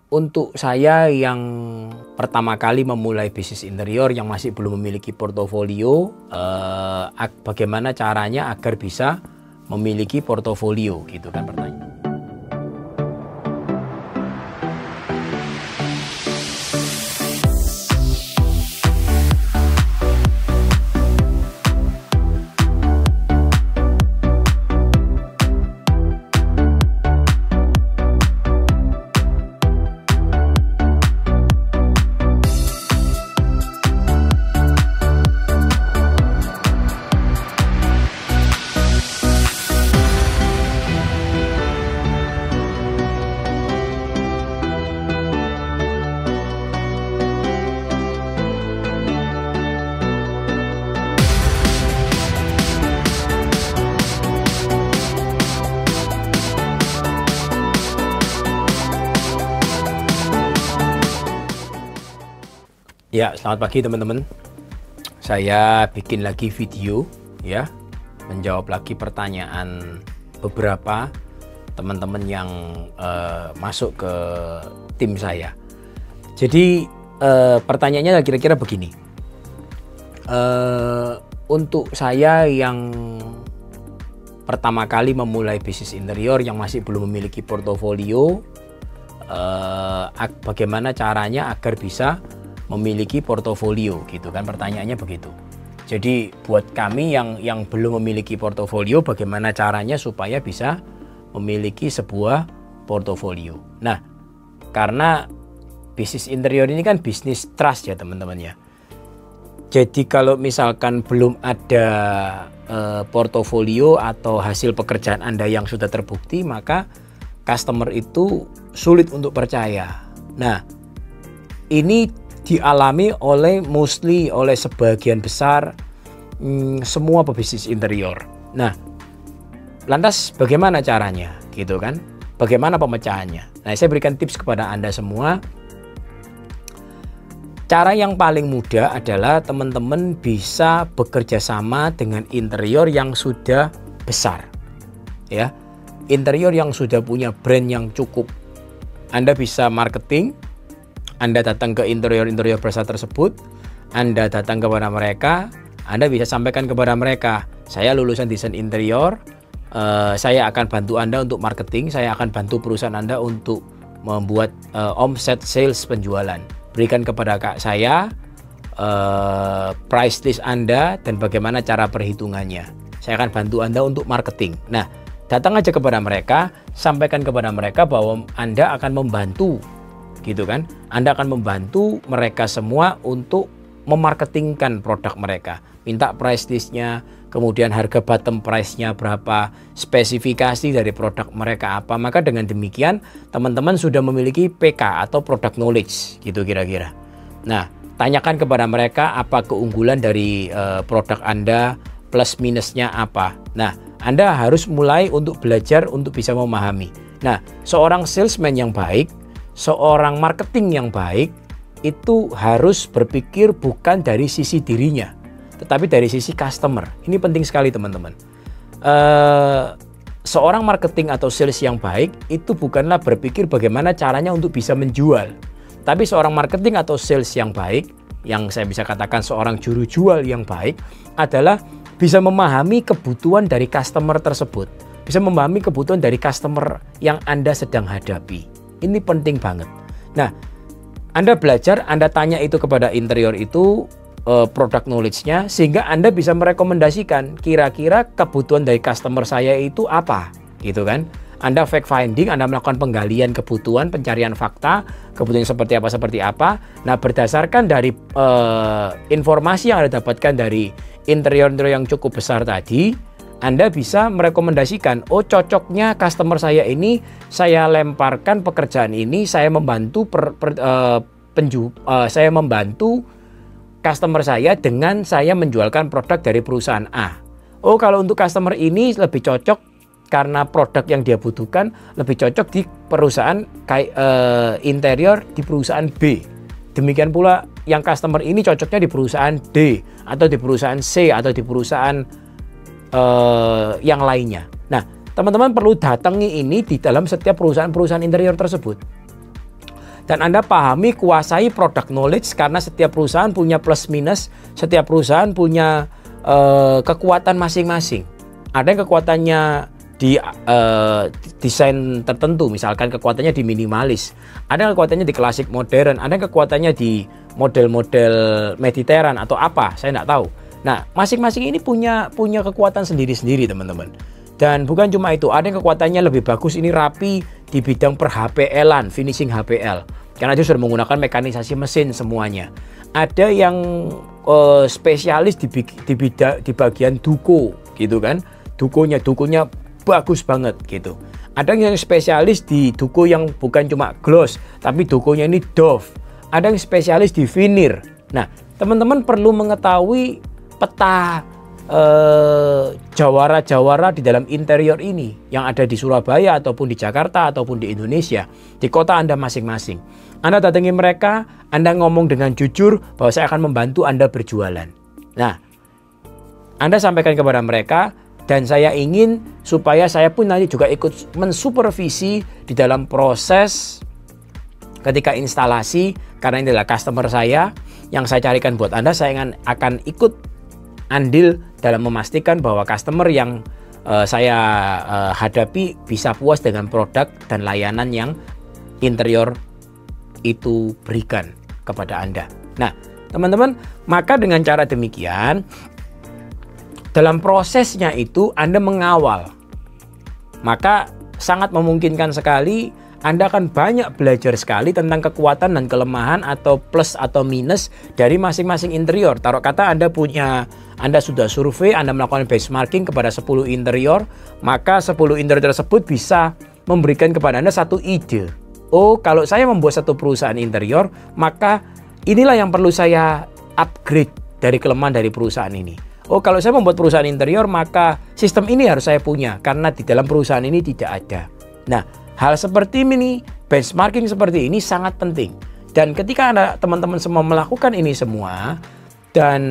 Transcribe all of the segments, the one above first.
Untuk saya yang pertama kali memulai bisnis interior yang masih belum memiliki portofolio, bagaimana caranya agar bisa memiliki portofolio, gitu kan pertanyaan. Ya, selamat pagi teman-teman. Saya bikin lagi video ya, menjawab lagi pertanyaan beberapa teman-teman yang masuk ke tim saya. Jadi pertanyaannya kira-kira begini. Untuk saya yang pertama kali memulai bisnis interior yang masih belum memiliki portofolio, bagaimana caranya agar bisa memiliki portofolio, gitu kan pertanyaannya begitu. Jadi buat kami yang belum memiliki portofolio, bagaimana caranya supaya bisa memiliki sebuah portofolio. Nah, karena bisnis interior ini kan bisnis trust ya teman-teman ya. Jadi kalau misalkan belum ada portofolio atau hasil pekerjaan Anda yang sudah terbukti, maka customer itu sulit untuk percaya. Nah, ini dialami mostly oleh sebagian besar semua pebisnis interior. Nah, lantas bagaimana caranya, gitu kan? Bagaimana pemecahannya? Nah, saya berikan tips kepada Anda semua. Cara yang paling mudah adalah teman-teman bisa bekerja sama dengan interior yang sudah besar, ya. Interior yang sudah punya brand yang cukup. Anda bisa marketing. Anda datang ke interior besar tersebut, Anda datang kepada mereka, Anda bisa sampaikan kepada mereka, saya lulusan desain interior, saya akan bantu Anda untuk marketing, saya akan bantu perusahaan Anda untuk membuat omset sales penjualan. Berikan kepada saya price list Anda dan bagaimana cara perhitungannya. Saya akan bantu Anda untuk marketing. Nah, datang aja kepada mereka, sampaikan kepada mereka bahwa Anda akan membantu, gitu kan? Anda akan membantu mereka semua untuk memarketingkan produk mereka. Minta price listnya, kemudian harga bottom price-nya berapa, spesifikasi dari produk mereka apa. Maka dengan demikian teman-teman sudah memiliki PK atau product knowledge, gitu kira-kira. Nah, tanyakan kepada mereka apa keunggulan dari produk Anda, plus minusnya apa. Nah, Anda harus mulai untuk belajar untuk bisa memahami. Nah, seorang salesman yang baik, seorang marketing yang baik itu harus berpikir bukan dari sisi dirinya, tetapi dari sisi customer. Ini penting sekali teman-teman. Seorang marketing atau sales yang baik itu bukanlah berpikir bagaimana caranya untuk bisa menjual, tapi seorang marketing atau sales yang baik, yang saya bisa katakan seorang juru jual yang baik, adalah bisa memahami kebutuhan dari customer tersebut, bisa memahami kebutuhan dari customer yang Anda sedang hadapi. Ini penting banget. Nah, Anda belajar, Anda tanya itu kepada interior itu, product knowledge-nya, sehingga Anda bisa merekomendasikan kira-kira kebutuhan dari customer saya itu apa, gitu kan? Anda fact finding, Anda melakukan penggalian kebutuhan, pencarian fakta, kebutuhan seperti apa. Nah, berdasarkan dari informasi yang Anda dapatkan dari interior yang cukup besar tadi, Anda bisa merekomendasikan, oh cocoknya customer saya ini, saya lemparkan pekerjaan ini, saya membantu saya membantu customer saya dengan saya menjualkan produk dari perusahaan A. Oh, kalau untuk customer ini lebih cocok karena produk yang dia butuhkan lebih cocok di perusahaan interior di perusahaan B. Demikian pula yang customer ini cocoknya di perusahaan D atau di perusahaan C atau di perusahaan yang lainnya. Nah, teman-teman perlu datangi ini di dalam setiap perusahaan-perusahaan interior tersebut. Dan Anda pahami, kuasai product knowledge, karena setiap perusahaan punya plus minus, setiap perusahaan punya kekuatan masing-masing. Ada yang kekuatannya di desain tertentu, misalkan kekuatannya di minimalis, ada yang kekuatannya di klasik modern, ada yang kekuatannya di model-model Mediterranean atau apa, saya nggak tahu. Nah, masing-masing ini punya kekuatan sendiri-sendiri, teman-teman. Dan bukan cuma itu, ada yang kekuatannya lebih bagus, ini rapi di bidang per HPL-an, finishing HPL, karena dia sudah menggunakan mekanisasi mesin semuanya. Ada yang spesialis di bagian duko, gitu kan? Dukonya bagus banget gitu. Ada yang spesialis di duko yang bukan cuma gloss, tapi dukonya ini doff. Ada yang spesialis di veneer. Nah, teman-teman perlu mengetahui peta jawara-jawara di dalam interior ini yang ada di Surabaya ataupun di Jakarta ataupun di Indonesia, di kota Anda masing-masing. Anda datangi mereka, Anda ngomong dengan jujur bahwa saya akan membantu Anda berjualan. Nah, Anda sampaikan kepada mereka, dan saya ingin supaya saya pun nanti juga ikut mensupervisi di dalam proses ketika instalasi, karena ini adalah customer saya yang saya carikan buat Anda. Saya akan ikut andil dalam memastikan bahwa customer yang saya hadapi bisa puas dengan produk dan layanan yang interior itu berikan kepada Anda. Nah, teman-teman, maka dengan cara demikian, dalam prosesnya itu Anda mengawal, maka sangat memungkinkan sekali Anda akan banyak belajar sekali tentang kekuatan dan kelemahan atau plus atau minus dari masing-masing interior. Taruh kata Anda sudah survei, Anda melakukan benchmarking kepada 10 interior, maka 10 interior tersebut bisa memberikan kepada Anda satu ide. Oh, kalau saya membuat satu perusahaan interior, maka inilah yang perlu saya upgrade dari kelemahan dari perusahaan ini. Oh, kalau saya membuat perusahaan interior, maka sistem ini harus saya punya, karena di dalam perusahaan ini tidak ada. Nah, hal seperti ini, benchmarking seperti ini sangat penting. Dan ketika teman-teman semua melakukan ini semua, dan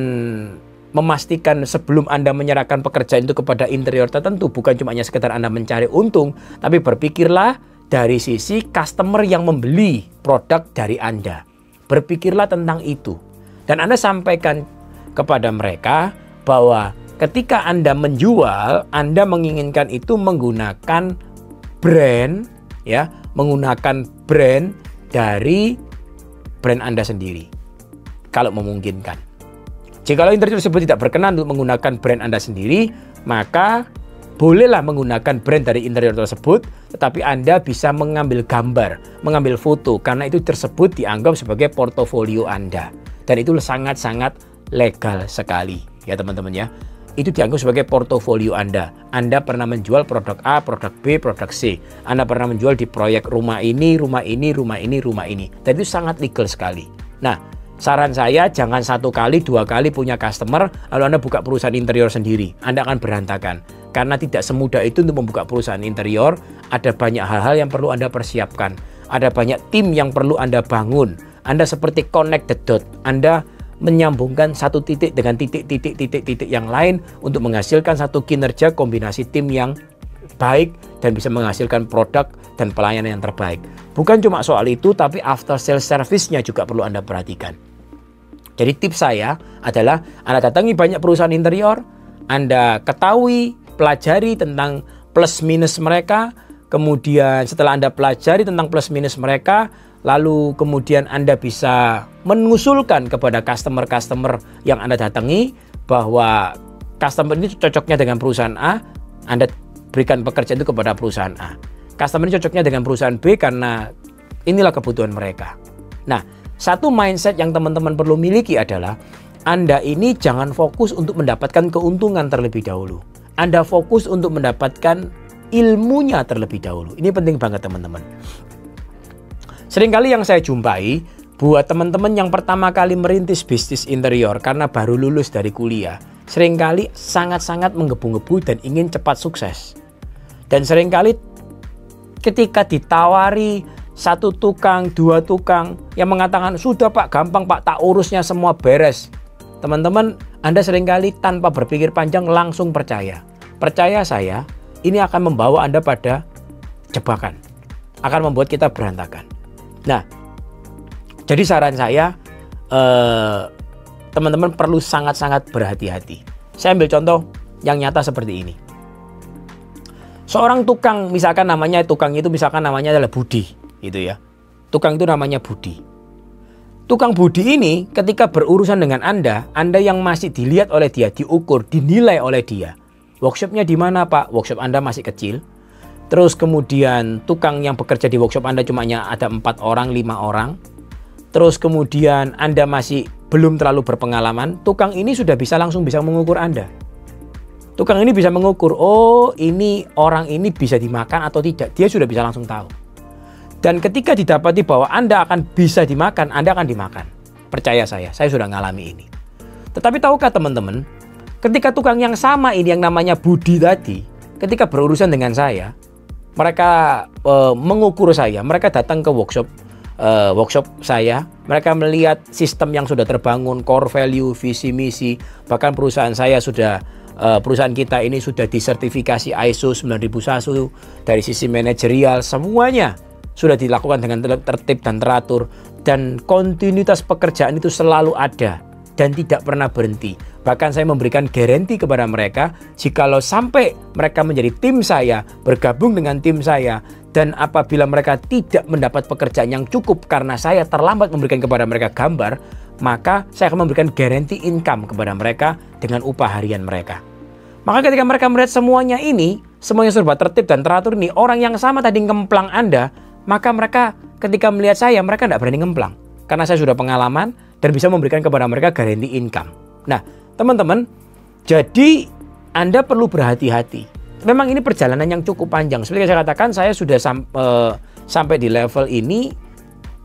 memastikan sebelum Anda menyerahkan pekerjaan itu kepada interior tertentu, bukan cuma hanya sekedar Anda mencari untung, tapi berpikirlah dari sisi customer yang membeli produk dari Anda. Berpikirlah tentang itu. Dan Anda sampaikan kepada mereka bahwa ketika Anda menjual, Anda menginginkan itu menggunakan brand, ya, menggunakan brand dari brand Anda sendiri, kalau memungkinkan. Jikalau interior tersebut tidak berkenan untuk menggunakan brand Anda sendiri, maka bolehlah menggunakan brand dari interior tersebut, tetapi Anda bisa mengambil gambar, mengambil foto, karena itu tersebut dianggap sebagai portofolio Anda. Dan itu sangat-sangat legal sekali, ya teman-teman ya. Itu dianggap sebagai portofolio Anda. Anda pernah menjual produk A, produk B, produk C. Anda pernah menjual di proyek rumah ini, rumah ini, rumah ini, rumah ini. Dan itu sangat legal sekali. Nah, saran saya jangan 1 kali, 2 kali punya customer, lalu Anda buka perusahaan interior sendiri. Anda akan berantakan. Karena tidak semudah itu untuk membuka perusahaan interior. Ada banyak hal-hal yang perlu Anda persiapkan. Ada banyak tim yang perlu Anda bangun. Anda seperti connect the dot. Anda menyambungkan satu titik dengan titik-titik yang lain untuk menghasilkan satu kinerja kombinasi tim yang baik dan bisa menghasilkan produk dan pelayanan yang terbaik. Bukan cuma soal itu, tapi after sales service-nya juga perlu Anda perhatikan. Jadi tips saya adalah Anda datangi banyak perusahaan interior, Anda ketahui, pelajari tentang plus minus mereka, kemudian setelah Anda pelajari tentang plus minus mereka, lalu kemudian Anda bisa mengusulkan kepada customer-customer yang Anda datangi bahwa customer ini cocoknya dengan perusahaan A, Anda berikan pekerjaan itu kepada perusahaan A. Customer ini cocoknya dengan perusahaan B karena inilah kebutuhan mereka. Nah, satu mindset yang teman-teman perlu miliki adalah Anda ini jangan fokus untuk mendapatkan keuntungan terlebih dahulu. Anda fokus untuk mendapatkan ilmunya terlebih dahulu. Ini penting banget teman-teman. Seringkali yang saya jumpai buat teman-teman yang pertama kali merintis bisnis interior karena baru lulus dari kuliah, seringkali sangat-sangat menggebu-gebu dan ingin cepat sukses. Dan seringkali ketika ditawari 1 tukang, 2 tukang yang mengatakan, sudah Pak, gampang Pak, tak urusnya semua beres. Teman-teman, Anda seringkali tanpa berpikir panjang langsung percaya. Percaya saya, ini akan membawa Anda pada jebakan. Akan membuat kita berantakan. Nah, Jadi saran saya, teman-teman perlu sangat-sangat berhati-hati. Saya ambil contoh yang nyata seperti ini. Seorang tukang, misalkan namanya adalah Budi, gitu ya. Tukang itu namanya Budi. Tukang Budi ini ketika berurusan dengan Anda yang masih dilihat oleh dia, diukur, dinilai oleh dia. Workshopnya di mana, Pak? Workshop Anda masih kecil. Terus kemudian tukang yang bekerja di workshop Anda cuma ada 4 orang, 5 orang. Terus kemudian Anda masih belum terlalu berpengalaman. Tukang ini sudah bisa mengukur Anda. Tukang ini bisa mengukur, oh ini orang ini bisa dimakan atau tidak. Dia sudah bisa langsung tahu. Dan ketika didapati bahwa Anda akan bisa dimakan, Anda akan dimakan. Percaya saya sudah ngalami ini. Tetapi tahukah teman-teman, ketika tukang yang sama ini yang namanya Budi tadi, ketika berurusan dengan saya, mereka mengukur saya, mereka datang ke workshop saya, mereka melihat sistem yang sudah terbangun, core value, visi misi, bahkan perusahaan kita ini sudah disertifikasi ISO 9001 dari sisi manajerial, semuanya sudah dilakukan dengan tertib dan teratur, dan kontinuitas pekerjaan itu selalu ada dan tidak pernah berhenti. Bahkan saya memberikan garansi kepada mereka, jikalau sampai mereka menjadi tim saya, bergabung dengan tim saya, dan apabila mereka tidak mendapat pekerjaan yang cukup karena saya terlambat memberikan kepada mereka gambar, maka saya akan memberikan garansi income kepada mereka dengan upah harian mereka. Maka ketika mereka melihat semuanya serba tertib dan teratur ini, orang yang sama tadi ngemplang Anda, maka mereka ketika melihat saya, mereka tidak berani ngemplang. Karena saya sudah pengalaman dan bisa memberikan kepada mereka garansi income. Nah, teman-teman, jadi Anda perlu berhati-hati. Memang ini perjalanan yang cukup panjang. Seperti saya katakan, saya sudah sampai di level ini.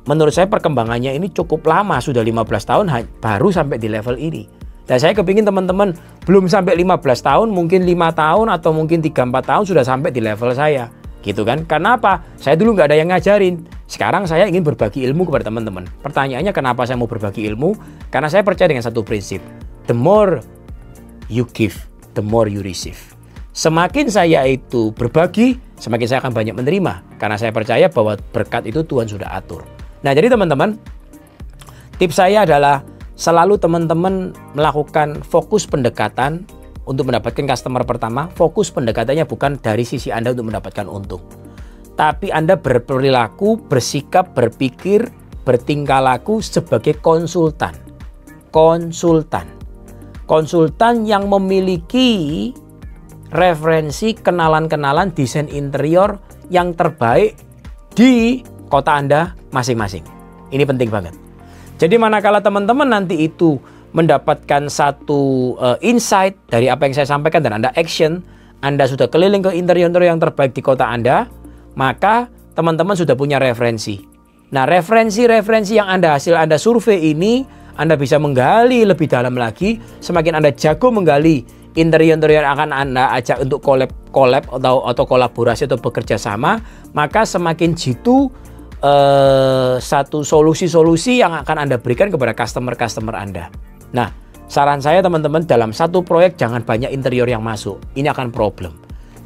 Menurut saya perkembangannya ini cukup lama, sudah 15 tahun baru sampai di level ini. Dan saya kepingin teman-teman belum sampai 15 tahun, mungkin 5 tahun atau mungkin 3-4 tahun sudah sampai di level saya. Gitu kan? Karena apa? Saya dulu nggak ada yang ngajarin. Sekarang saya ingin berbagi ilmu kepada teman-teman. Pertanyaannya kenapa saya mau berbagi ilmu? Karena saya percaya dengan satu prinsip. The more you give, the more you receive. Semakin saya itu berbagi, semakin saya akan banyak menerima. Karena saya percaya bahwa berkat itu Tuhan sudah atur. Nah, jadi teman-teman, tips saya adalah selalu teman-teman melakukan fokus pendekatan untuk mendapatkan customer pertama. Fokus pendekatannya bukan dari sisi Anda untuk mendapatkan untung, tapi Anda berperilaku, bersikap, berpikir, bertingkah laku sebagai konsultan. Konsultan yang memiliki referensi, kenalan-kenalan desain interior yang terbaik di kota Anda masing-masing. Ini penting banget. Jadi manakala teman-teman nanti itu mendapatkan satu insight dari apa yang saya sampaikan dan Anda action, Anda sudah keliling ke interior yang terbaik di kota Anda, maka teman-teman sudah punya referensi. Nah, referensi yang Anda survei ini, Anda bisa menggali lebih dalam lagi. Semakin Anda jago menggali interior yang akan Anda ajak untuk collab atau kolaborasi atau bekerja sama, maka semakin jitu satu solusi-solusi yang akan Anda berikan kepada customer Anda. Nah, saran saya teman-teman, dalam satu proyek jangan banyak interior yang masuk. Ini akan problem.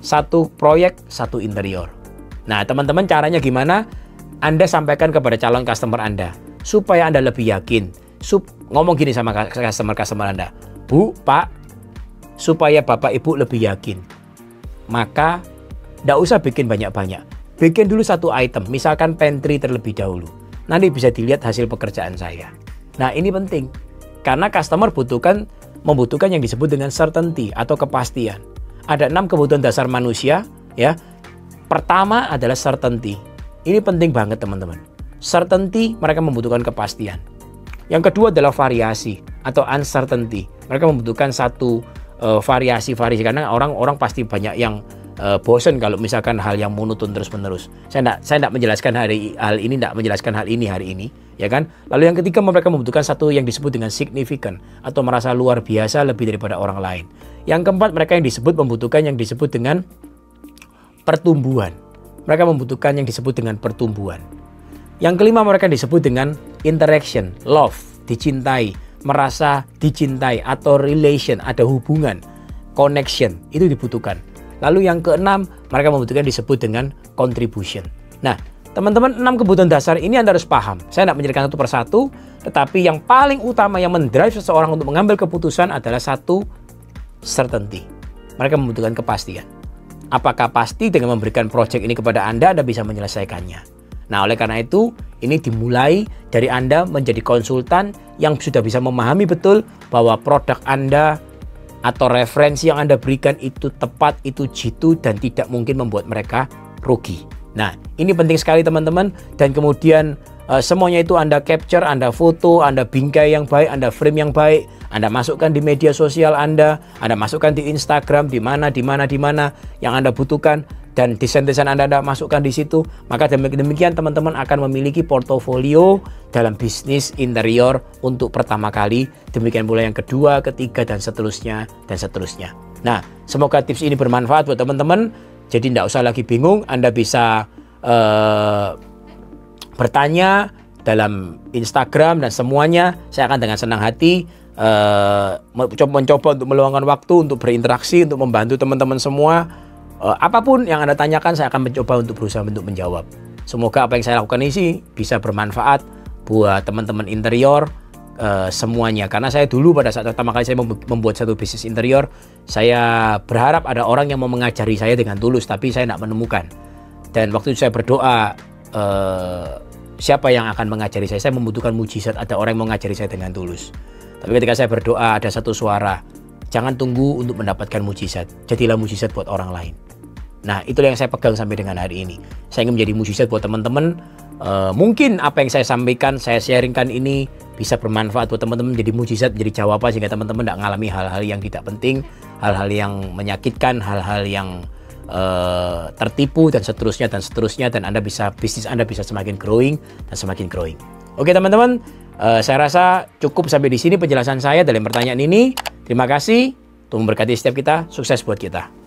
Satu proyek, satu interior. Nah, teman-teman, caranya gimana? Anda sampaikan kepada calon customer Anda supaya Anda lebih yakin. Ngomong gini sama customer Anda, Bu, Pak, supaya Bapak Ibu lebih yakin, maka tidak usah bikin banyak-banyak. Bikin dulu satu item, misalkan pantry terlebih dahulu. Nanti bisa dilihat hasil pekerjaan saya. Nah, ini penting. Karena customer membutuhkan yang disebut dengan certainty atau kepastian. Ada 6 kebutuhan dasar manusia, ya. Pertama adalah certainty. Ini penting banget, teman-teman. Certainty, mereka membutuhkan kepastian. Yang kedua adalah variasi atau uncertainty. Mereka membutuhkan satu variasi karena orang pasti banyak yang bosen kalau misalkan hal yang monoton terus-menerus. Saya tidak menjelaskan hari ini, ya kan? Lalu yang ketiga, mereka membutuhkan satu yang disebut dengan significant atau merasa luar biasa lebih daripada orang lain. Yang keempat, mereka membutuhkan yang disebut dengan pertumbuhan. Mereka membutuhkan yang disebut dengan pertumbuhan. Yang kelima, mereka disebut dengan interaction, love, dicintai, merasa dicintai, atau relation, ada hubungan, connection, itu dibutuhkan. Lalu yang keenam, mereka membutuhkan disebut dengan contribution. Nah, teman-teman 6 kebutuhan dasar ini Anda harus paham. Saya tidak menjelaskan satu persatu, tetapi yang paling utama yang mendrive seseorang untuk mengambil keputusan adalah satu, certainty. Mereka membutuhkan kepastian. Apakah pasti dengan memberikan proyek ini kepada Anda bisa menyelesaikannya? Nah, oleh karena itu, ini dimulai dari Anda menjadi konsultan yang sudah bisa memahami betul bahwa produk Anda atau referensi yang Anda berikan itu tepat, itu jitu, dan tidak mungkin membuat mereka rugi. Nah, ini penting sekali teman-teman. Dan kemudian semuanya itu Anda capture, Anda foto, Anda bingkai yang baik, Anda frame yang baik, Anda masukkan di media sosial Anda masukkan di Instagram, di mana yang Anda butuhkan. Dan desain-desain Anda masukkan di situ, maka demikian teman-teman akan memiliki portofolio dalam bisnis interior untuk pertama kali. Demikian pula yang kedua, ketiga, dan seterusnya, dan seterusnya. Nah, semoga tips ini bermanfaat buat teman-teman. Jadi tidak usah lagi bingung, Anda bisa bertanya dalam Instagram dan semuanya. Saya akan dengan senang hati mencoba untuk meluangkan waktu untuk berinteraksi, untuk membantu teman-teman semua. Apapun yang Anda tanyakan, saya akan mencoba untuk berusaha untuk menjawab. Semoga apa yang saya lakukan ini bisa bermanfaat buat teman-teman interior semuanya. Karena saya dulu pada saat pertama kali saya membuat satu bisnis interior, saya berharap ada orang yang mau mengajari saya dengan tulus, tapi saya tidak menemukan. Dan waktu itu saya berdoa, siapa yang akan mengajari saya? Saya membutuhkan mujizat, ada orang yang mau mengajari saya dengan tulus. Tapi ketika saya berdoa, ada satu suara, jangan tunggu untuk mendapatkan mujizat, jadilah mujizat buat orang lain. Nah, itulah yang saya pegang sampai dengan hari ini. Saya ingin menjadi mujizat buat teman-teman. Mungkin apa yang saya sampaikan, saya sharingkan ini bisa bermanfaat buat teman-teman, menjadi mujizat, menjadi jawaban, sehingga teman-teman tidak mengalami hal-hal yang tidak penting, hal-hal yang menyakitkan, hal-hal yang tertipu, dan seterusnya, dan bisnis Anda bisa semakin growing dan semakin growing. Oke teman-teman, saya rasa cukup sampai di sini penjelasan saya dalam pertanyaan ini. Terima kasih, Tuhan memberkati setiap kita, sukses buat kita.